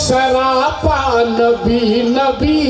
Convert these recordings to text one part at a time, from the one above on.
सरापा नबी नबी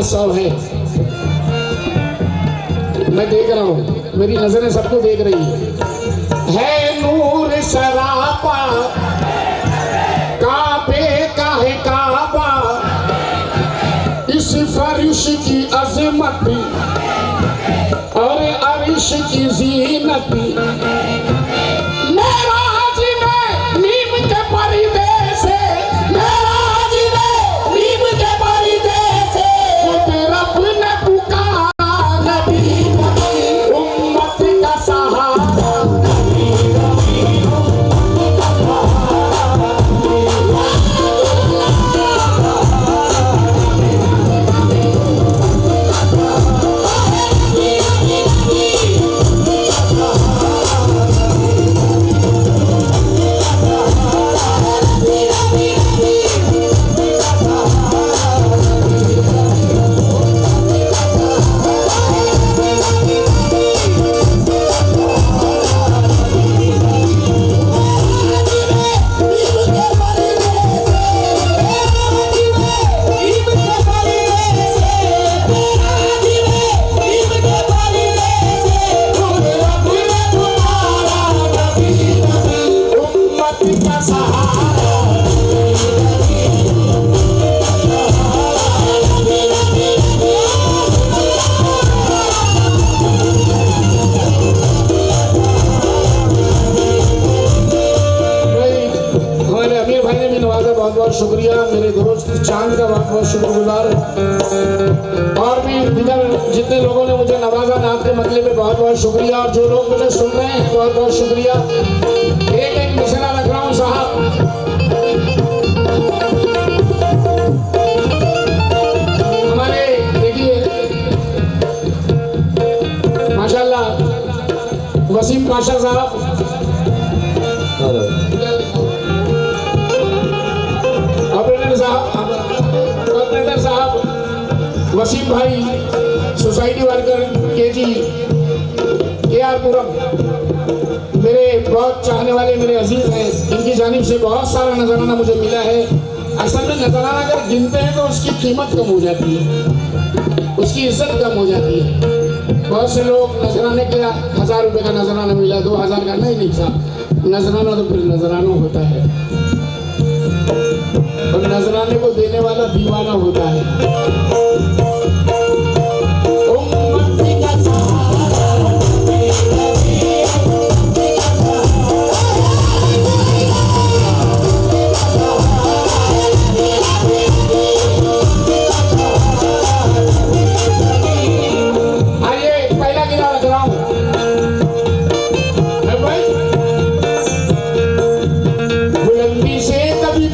सौ है। मैं देख रहा हूं, मेरी नजरें सबको देख रही है नूर सरापा काबे का है काबा इस फर्श की अजमत और अर्श की ज़ीनत शुक्रिया। मेरे दोस्त चांद का बहुत बहुत शुक्रगुजार और भी दीगर जितने लोगों ने मुझे नवाजा नाथ के मतले में बहुत बहुत शुक्रिया और जो लोग मुझे सुन रहे हैं बहुत बहुत शुक्रिया। एक मिसरा रख रहा हूँ साहब, हमारे देखिए माशाल्लाह वसीम पाशा साहब ऑपरेटर साहब वसीम भाई सोसाइटी वर्कर के आर पुरम मेरे बहुत चाहने वाले मेरे अजीज हैं, इनकी जानिब से बहुत सारा नजराना मुझे मिला है। असल में नजराना अगर गिनते हैं तो उसकी कीमत कम हो जाती है, उसकी इज्जत कम हो जाती है। बहुत से लोग नजराने के 1000 रुपये का नजराना मिला, 2000 का नहीं साहब, नजराना तो फिर नजराना होता है और नजराने को देने वाला दीवाना होता है।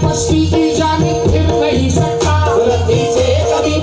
पस्ती की जानिब फिर नहीं सकता, बुलंदी से कभी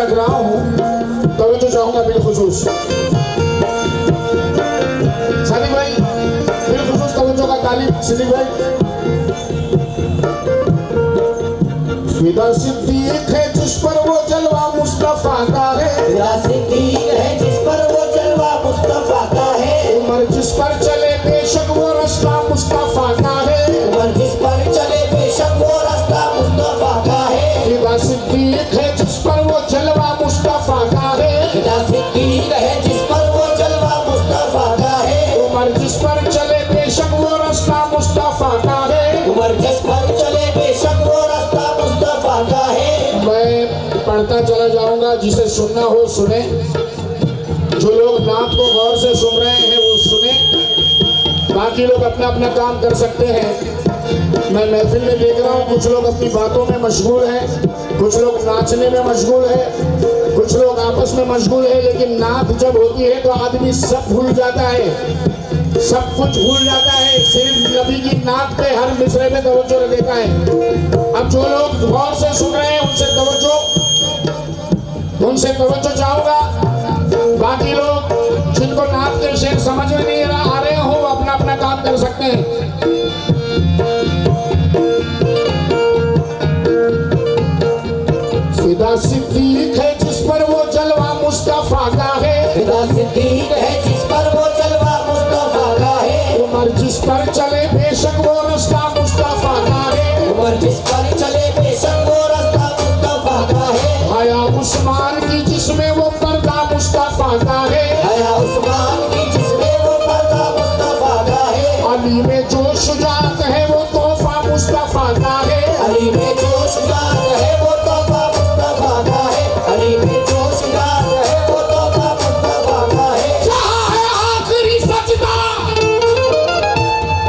रख रहा हूँ तो मैं तो चाहूंगा बिलखुसूस सादिक भाई, बिलखुसूस तवज्जो का तालिब सिद्दीक भाई। फिदा सिद्दीक है जिस पर वो जलवा मुस्तफा का है, फिदा सिद्दीक है जिस पर वो जलवा मुस्तफा का है, उमर जिस पर चले बेशक वो रास्ता मुस्तफा का है, उमर जिस पर चले बेशक वो रास्ता मुस्तफा का है। फिदा सिद्दीक है जिस पर वो जलवा मुस्तफा का है, फिदा सिद्दीक है जिस पर वो जलवा मुस्तफा का है, उमर जिस पर चले बेशक वो रास्ता मुस्तफा का है, उमर जिस पर चले बेशक वो रास्ता मुस्तफा का है। मैं पढ़ता चला जाऊंगा, जिसे सुनना हो सुने, जो लोग नात को गौर से सुन रहे हैं वो सुने, बाकी लोग अपना अपना काम कर सकते हैं। मैं महफिल में देख रहा हूँ कुछ लोग अपनी बातों में मशगूल हैं, कुछ लोग नाचने में मशगूल है, कुछ लोग आपस में मशगूल है, लेकिन नात जब होती है तो आदमी सब भूल जाता है, सब कुछ भूल जाता है, सिर्फ नबी की नात पे हर मिसरे में तवज्जो देता है। अब जो लोग गौर से सुन रहे हैं उनसे तवज्जो चाहूंगा, बाकी लोग जिनको नात के शेर समझ में नहीं आ रहे हो वो अपना अपना काम कर सकते हैं। फिदा सिद्दीक है जिस पर वो जलवा मुस्तफा का है, फिदा सिद्दीक है जिस पर वो जलवा मुस्तफा का है, उमर जिस पर चले बेशक वो रास्ता मुस्तफा का है, उमर जिस पर चले बेशक वो रास्ता मुस्तफा का है। हया उस्मान की जिसमें वो पर्दा मुस्तफा का है, हया उस्मान की जिसमें वो पर्दा मुस्तफा का है, अली में जो शुजाअत है वो तोहफा मुस्तफा का है, अली में जो शुजाअत है वो तोहफा मुस्तफा का है, अली में जो शुजाअत है वो तोहफा मुस्तफा का है। जहाँ है आखिरी सजदा,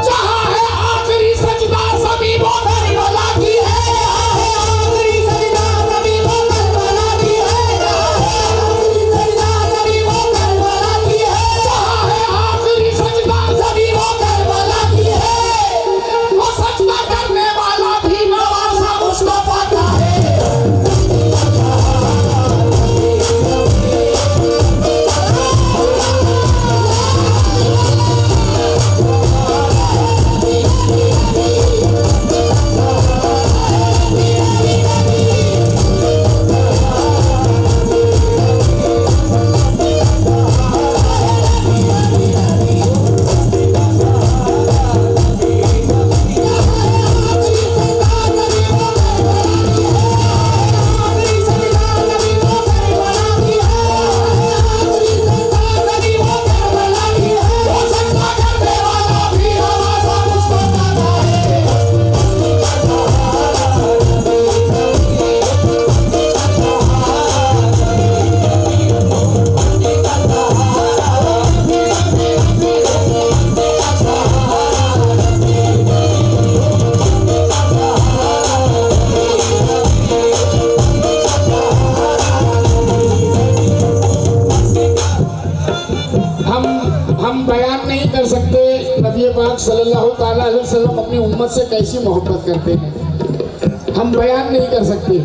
जहाँ है आखिरी सजदा ज़मीन वो करबला की है, आखिरी सजदा ज़मीन वो करबला की है, आखिरी सजदा ज़मीन वो करबला की है, जहाँ है आखिरी सजदा ज़मीन वो करबला की है। वो सजदा करने वाला भी नवासा मुस्तफा का है। हम बयान नहीं कर सकते नबी पाक सल्लल्लाहु ताला अलैहि वसल्लम अपनी उम्मत से कैसी मोहब्बत करते हैं, हम बयान नहीं कर सकते।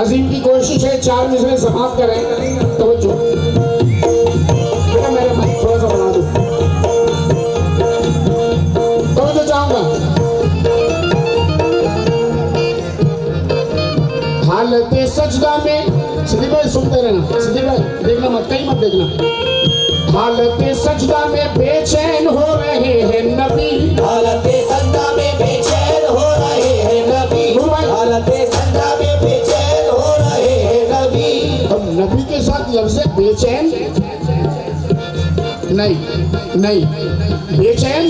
अजीम की कोशिश है 4 मिसरे समाप्त करें। तवज्जो बेटा, मेरा माइक थोड़ा सा बना दो, तवज्जो चाहूंगा। हालत सजदा में, सिद्दीक भाई सुनते रहना, सिद्दीक भाई देखना मत, कहीं मत देखना। हालत सजदा में बेचैन हो रहे हैं नबी, हालत सजदा में बेचैन हो रहे हैं नबी, हालत सजदा में बेचैन हो रहे हैं नबी। अब नबी के साथ लफ्ज़ बेचैन नहीं, नहीं बेचैन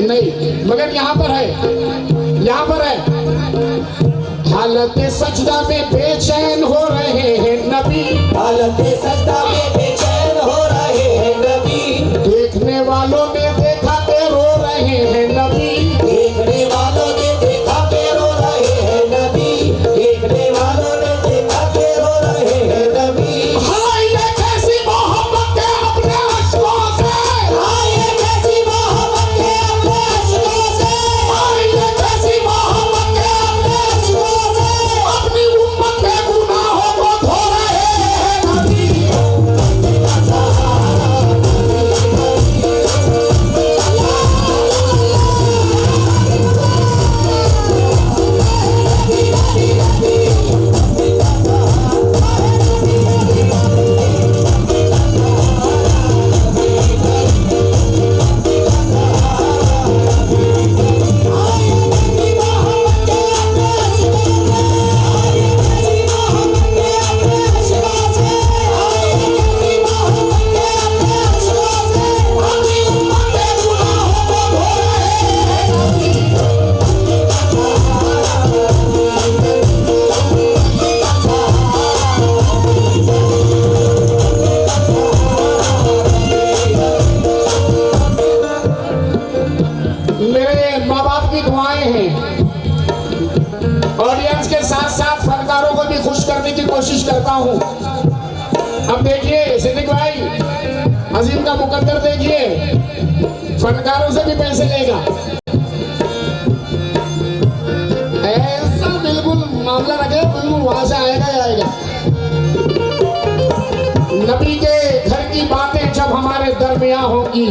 नहीं, मगर यहाँ पर है, यहाँ पर है हालत सजदा में बेचैन हो रहे हैं नबी, हालत सजदा में बेचैन हो रहे हैं नबी। देखने वालों ने देखा के रो रहे हैं नबी, देखने वालों ने देखा के रो रहे हैं नबी, देखने वालों ने देखा के रो रहे हैं नबी। हाय ये कैसी मोहब्बत है अपने अश्कों से, हाय ये कैसी मोहब्बत है अपने अश्कों से, हाय ये कैसी मोहब्बत है अपने अश्कों से, अपनी उम्मत के गुनाहों को अब देखिए सिद्दीक भाई, अजीम का मुकद्दर देखिए, फनकारों से भी पैसे लेगा, ऐसा बिल्कुल मामला रखे, बिल्कुल वहां से आएगा ही आएगा। नबी के घर की बातें जब हमारे दरमियां होंगी,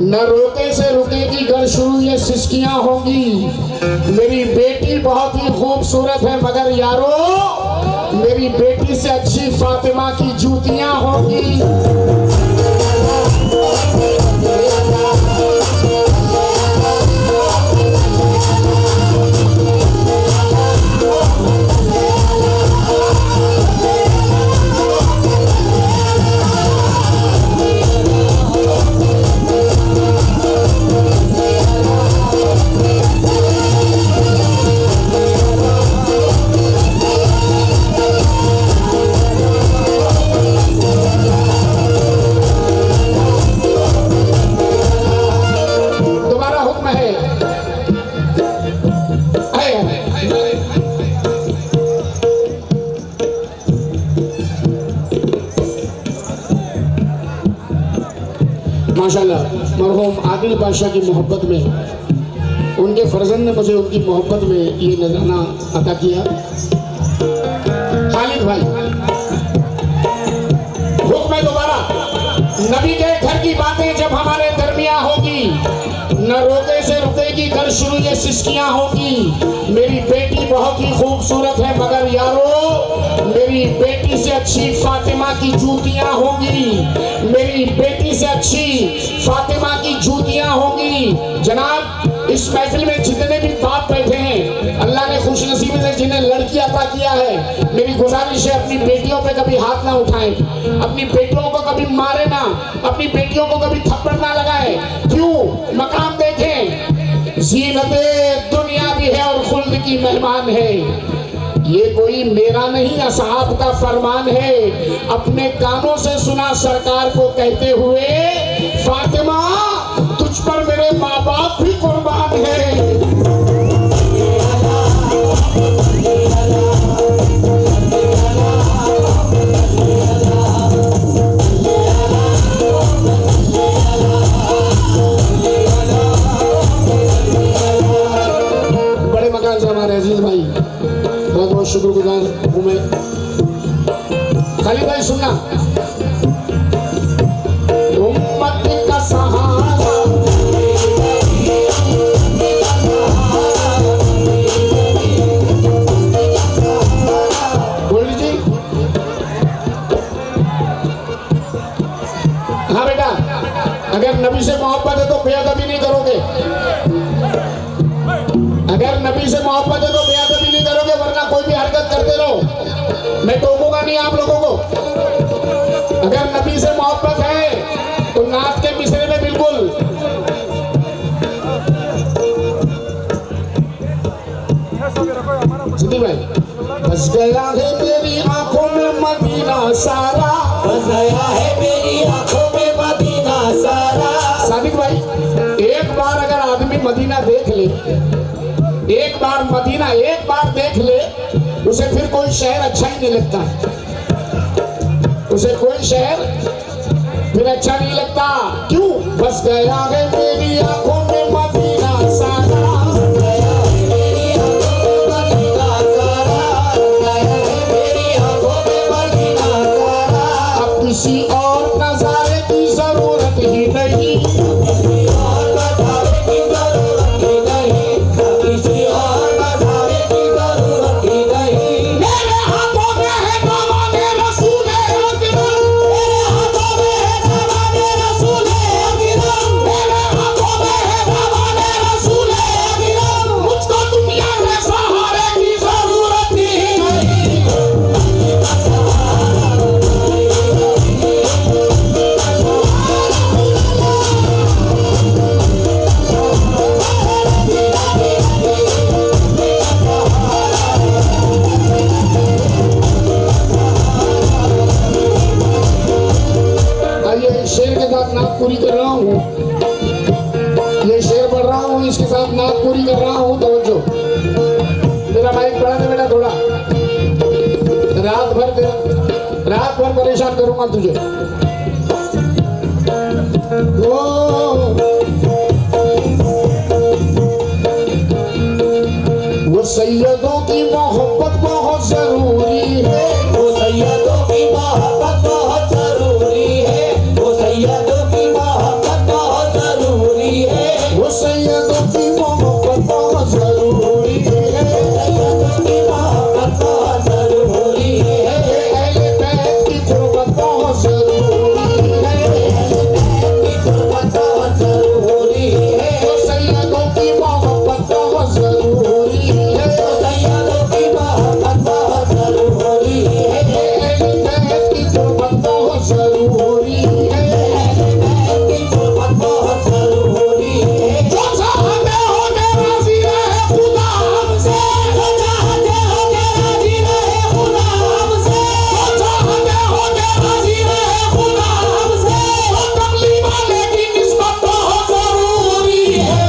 न रोके से रुकेगी गर शुरू ये सिसकियां होंगी। मेरी बेटी बहुत ही खूबसूरत है मगर यारो मेरी बेटी से अच्छी फातिमा की जूतियां होंगी। माशाल्लाह मरहूम आदिल बादशाह की मोहब्बत में उनके फर्जंद ने मुझे उनकी मोहब्बत में ये नजराना अता किया। खालिद भाई हुक्म है दोबारा, नबी के घर की बातें जब हमारे दरमियां होगी, न रोके से रुकेगी घर शुरू ये सिसकियां होगी। मेरी बेटी बहुत ही खूबसूरत है मगर यारो मेरी बेटी से अच्छी फातिमा की जूतियां होंगी। मेरी बेटी से अच्छी फातिमा की जूतियां होंगी। जनाब इस महफिल में जितने भी बाप बैठे हैं, अल्लाह ने खुशनसीबी से जिन्हें लड़की अता किया है, मेरी गुजारिश है अपनी बेटियों पे कभी हाथ ना उठाएं, अपनी बेटियों को कभी मारे ना, अपनी बेटियों को कभी थप्पड़ ना लगाए। क्यों? मकाम देखें, जीनते दुनिया भी है और खुल्द की मेहमान है। ये कोई मेरा नहीं असहाब का फरमान है। अपने कानों से सुना सरकार को कहते हुए, फातिमा तुझ पर मेरे माँ बाप भी कुर्बान है। बड़े मकान से हमारे अजीज भाई बहुत बहुत शुक्रगुजार हूँ मैं। खालिद भाई सुनना, उम्मत का सहारा बोल लीजिए। हाँ बेटा, अगर नबी से मोहब्बत है तो बेअदबी नहीं करोगे, अगर नबी से मोहब्बत है तो बेअदबी नहीं करोगे, वरना कोई भी हरकत करते रहो, मैं टोकूंगा नहीं आप लोगों को। अगर नबी से मोहब्बत है तो नात के मिसरे में बिल्कुल सिद्दीक भाई, बस गया है मेरी आंखों में मदीना सारा, बस गया है मेरी आंखों में मदीना सारा। सादिक भाई, एक बार अगर आदमी मदीना देख ले, एक बार मदीना एक बार देख ले, उसे फिर कोई शहर अच्छा ही नहीं लगता, उसे कोई शहर फिर अच्छा नहीं लगता। क्यों? बस गया है मेरी आंखों में मदीना सारा, बस गया है मेरी आंखों में मदीना सारा, बस गया है मेरी आंखों में मदीना सारा। अब किसी और नजारे की जरूरत ही नहीं, किसी और नजारे की जरूरत ही नहीं, किसी और नजारे की जरूरत ही नहीं। मेरे हाथों में है दामाने रसूले अकरम, मेरे हाथों में है दामाने रसूले अकरम, मेरे हाथों में है दामाने रसूले अकरम। मुझको दुनिया में सहारे की जरूरत ही नहीं। आइए शेर के साथ नात पूरी कर रहा हूँ, ये शेर पढ़ रहा हूँ, इसके साथ नात पूरी कर रहा हूँ। तवज्जो, मेरा माइक बढ़ा दे बेटा थोड़ा, रात भर तेरा रात भर परेशान करूंगा तुझे। वो सैयदों की मोहब्बत बहुत जरूरी है, वो सैयदों की मोहब्बत बहुत जरूरी है, वो सैयदों की मोहब्बत बहुत जरूरी है, वो सैयदों की मोहब्बत बहुत जरूरी है, सैयदों की मोहब्बत बहुत जरूरी है, अहले बैत की कुर्बत बहुत जरूरी है, की कुर्बत बहुत जरूरी है, वो सैयदों की मोहब्बत बहुत जरूरी है, सैयदों की मोहब्बत बहुत जरूरी है, अहले बैत की कुर्बत बहुत जरूरी है। की कुर्बत बहुत जरूरी है। जो चाहते हो के राजी रहे खुदा हमसे, जो चाहते हो के राजी रहे खुदा हमसे, जो चाहते हो के राजी रहे खुदा हमसे, तो कमली वाले की निस्बत बहुत जरूरी है।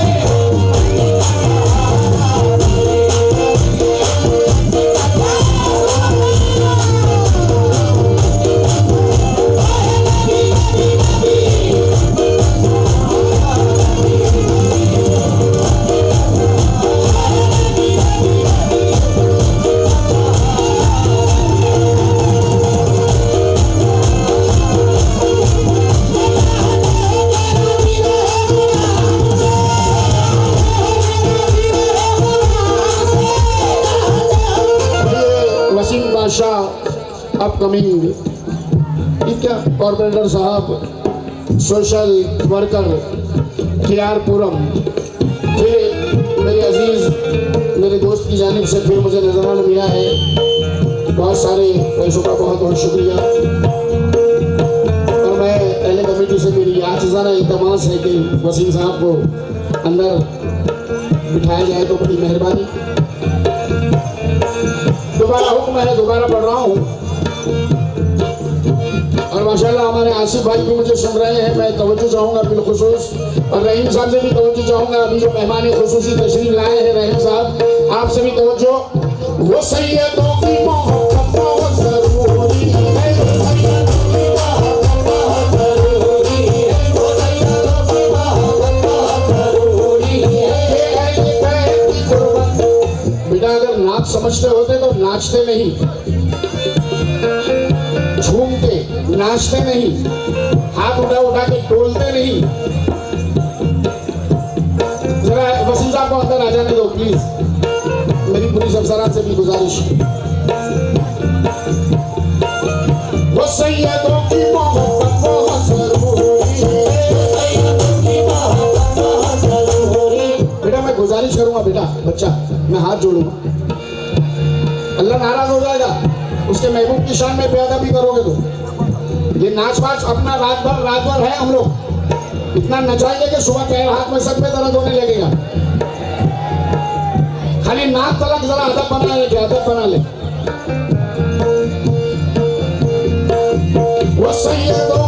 वसीम बादशाह अपकमिंग, ये क्या कॉर्पोरेटर साहब, सोशल वर्कर KR-पुरम, फिर मेरे अजीज मेरे दोस्त की जानिब से फिर मुझे नजराना मिला है। बहुत सारे पैसों का बहुत बहुत शुक्रिया। और मैं पहले कमेटी से मेरी आजिज़ाना इल्तमास है कि वसीम साहब को अंदर बिठाया जाए तो बड़ी मेहरबानी। दोबारा हुक्म है, दोबारा पढ़ रहा हूँ। और माशाल्लाह हमारे आसिफ भाई भी मुझे सुन रहे हैं, मैं तवज्जो चाहूँगा बिलखुसूस, और रहीम साहब से भी तवज्जो चाहूँगा। अभी जो मेहमान खुसूसी तशरीफ लाए हैं रहीम साहब, आपसे भी तवज्जो। वो सैयदों की मोहब्बत बहुत जरूरी है, सैयदों की मोहब्बत बहुत जरूरी है, वो सैयदों की मोहब्बत बहुत जरूरी है, अहले बैत की कुर्बत। बेटा अगर नाच समझते होते तो नाचते नहीं, झूमते नाचते नहीं, हाथ उठा उठा के टोलते नहीं। जरा वसीम साहब को अंदर आ जाने दो प्लीज, मेरी पुलिस अफसरान से भी गुजारिश। वो सैयदों की मोहब्बत बहुत जरूरी है, सैयदों की मोहब्बत बहुत जरूरी। बेटा मैं गुजारिश करूंगा, बेटा बच्चा मैं हाथ जोड़ूंगा, अल्लाह नाराज हो जाएगा। उसके महबूब की शान में बेअदबी करोगे तो। ये नाच वाच अपना रात भर है, हम लोग इतना नचाएंगे कि सुबह पैर हाथ में सब में दर्द होने लगेगा। खाली नाक तलक जरा अदब बना ले, अदब बना ले। वो सैयदों